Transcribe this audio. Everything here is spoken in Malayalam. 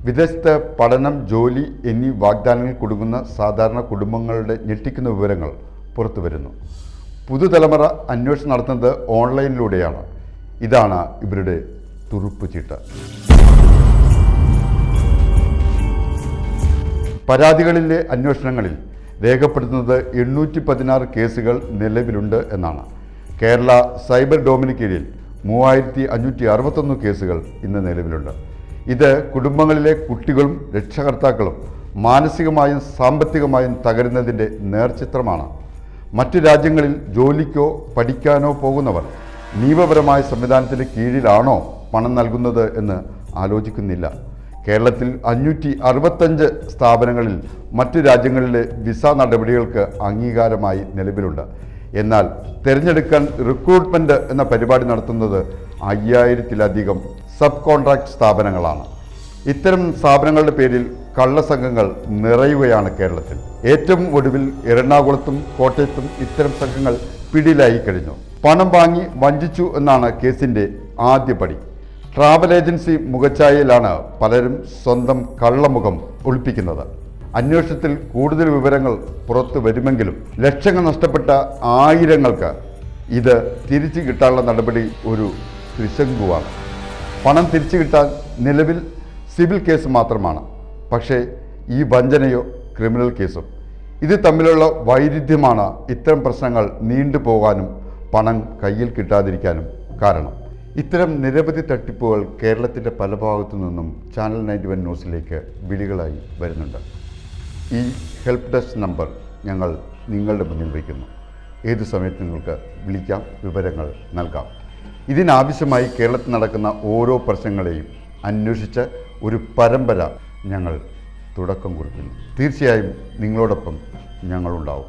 വിദേശത്ത് പഠനം, ജോലി എന്നീ വാഗ്ദാനങ്ങൾ കൊടുക്കുന്ന സാധാരണ കുടുംബങ്ങളുടെ ഞെട്ടിക്കുന്ന വിവരങ്ങൾ പുറത്തു വരുന്നു. പുതുതലമുറ അന്വേഷണം നടത്തുന്നത് ഓൺലൈനിലൂടെയാണ്. ഇതാണ് ഇവരുടെ തുറുപ്പുചീട്ട്. പരാതികളിലെ അന്വേഷണങ്ങളിൽ രേഖപ്പെടുത്തുന്നത് 816 കേസുകൾ നിലവിലുണ്ട് എന്നാണ്. കേരള സൈബർ ഡോമിന് കീഴിൽ 3561 കേസുകൾ ഇന്ന് നിലവിലുണ്ട്. ഇത് കുടുംബങ്ങളിലെ കുട്ടികളും രക്ഷകർത്താക്കളും മാനസികമായും സാമ്പത്തികമായും തകരുന്നതിൻ്റെ നേർചിത്രമാണ്. മറ്റു രാജ്യങ്ങളിൽ ജോലിക്കോ പഠിക്കാനോ പോകുന്നവർ നിയമപരമായ സംവിധാനത്തിന് കീഴിലാണോ പണം നൽകുന്നത് എന്ന് ആലോചിക്കുന്നില്ല. കേരളത്തിൽ 565 സ്ഥാപനങ്ങളിൽ മറ്റു രാജ്യങ്ങളിലെ വിസ നടപടികൾക്ക് അംഗീകാരമായി നിലവിലുണ്ട്. എന്നാൽ തിരഞ്ഞെടുക്കാൻ റിക്രൂട്ട്മെൻറ്റ് എന്ന പരിപാടി നടത്തുന്നത് 5000-ലധികം സബ് കോൺട്രാക്ട് സ്ഥാപനങ്ങളാണ്. ഇത്തരം സ്ഥാപനങ്ങളുടെ പേരിൽ കള്ളസംഘങ്ങൾ നിറയുകയാണ് കേരളത്തിൽ. ഏറ്റവും ഒടുവിൽ എറണാകുളത്തും കോട്ടയത്തും ഇത്തരം സംഘങ്ങൾ പിടിയിലായി കഴിഞ്ഞു. പണം വാങ്ങി വഞ്ചിച്ചു എന്നാണ് കേസിൻ്റെ ആദ്യപടി. ട്രാവൽ ഏജൻസി മുഖച്ഛായയിലാണ് പലരും സ്വന്തം കള്ളമുഖം ഒളിപ്പിക്കുന്നത്. അന്വേഷണത്തിൽ കൂടുതൽ വിവരങ്ങൾ പുറത്തു വരുമെങ്കിലും ലക്ഷങ്ങൾ നഷ്ടപ്പെട്ട ആയിരങ്ങൾക്ക് ഇത് തിരിച്ചു കിട്ടാനുള്ള നടപടി ഒരു ത്രിശങ്കുവാണ്. പണം തിരിച്ചു കിട്ടാൻ നിലവിൽ സിവിൽ കേസ് മാത്രമാണ്. പക്ഷേ ഈ വഞ്ചനയോ ക്രിമിനൽ കേസും. ഇത് തമ്മിലുള്ള വൈരുദ്ധ്യമാണ് ഇത്തരം പ്രശ്നങ്ങൾ നീണ്ടുപോകാനും പണം കയ്യിൽ കിട്ടാതിരിക്കാനും കാരണം. ഇത്തരം നിരവധി തട്ടിപ്പുകൾ കേരളത്തിൻ്റെ പല ഭാഗത്തു നിന്നും ചാനൽ 91 ന്യൂസിലേക്ക് വിളികളായി വരുന്നുണ്ട്. ഈ ഹെൽപ്പ് ഡെസ്ക് നമ്പർ ഞങ്ങൾ നിങ്ങളുടെ മുന്നിൽ വയ്ക്കുന്നു. ഏതു സമയത്ത് നിങ്ങൾക്ക് വിളിക്കാം, വിവരങ്ങൾ നൽകാം. ഇതിനാവശ്യമായി കേരളത്തിൽ നടക്കുന്ന ഓരോ പ്രശ്നങ്ങളെയും അന്വേഷിച്ച് ഒരു പരമ്പര ഞങ്ങൾ തുടക്കം കുറിക്കുന്നു. തീർച്ചയായും നിങ്ങളോടൊപ്പം ഞങ്ങളുണ്ടാവും.